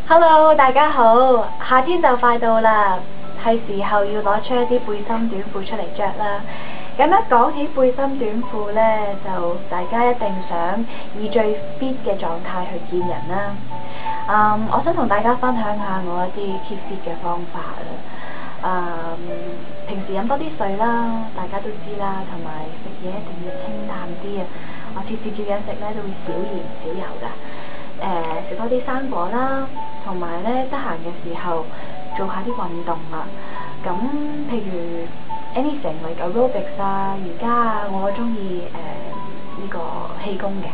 Hello，大家好，夏天就快到啦，係時候要攞出一啲背心短褲出嚟着啦。咁一講起背心短褲呢，就大家一定想以最 fit 嘅狀態去見人啦。我想同大家分享下我一啲 keep fit 嘅方法啦。平時飲多啲水啦，大家都知啦，同埋食嘢一定要清淡啲啊。我次次叫嘢食呢都會少鹽少油㗎。食多啲生果啦，同埋咧得閒嘅時候做下啲運動啊。咁譬如 anything like aerobics 啊、瑜伽啊，我中意呢個氣功嘅。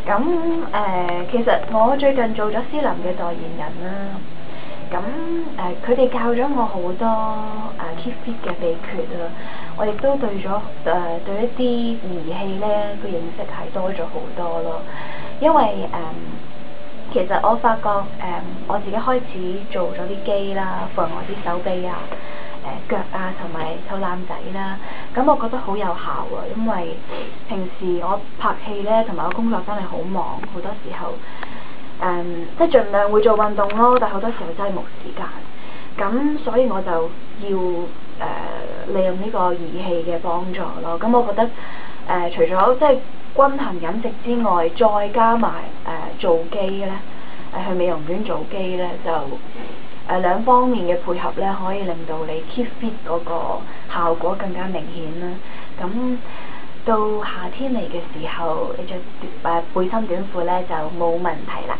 咁其實我最近做咗思林嘅代言人啦。咁佢哋教咗我好多keep fit 嘅秘訣啊。我亦都對咗對一啲儀器咧個認識係多咗好多咯。因為其實我發覺我自己開始做咗啲機啦，扶我啲手臂啊、腳啊同埋肚腩仔啦，咁我覺得好有效啊。因為平時我拍戲咧同埋我工作真係好忙，好多時候即係盡量會做運動咯，但係好多時候真係冇時間。咁所以我就要利用呢個儀器嘅幫助咯。咁我覺得除咗即係均衡飲食之外，再加埋做機咧，去美容院做機咧，就兩方面嘅配合咧，可以令到你 keep fit 嗰個效果更加明顯啦。咁到夏天嚟嘅時候，你着背心短褲咧就冇問題啦。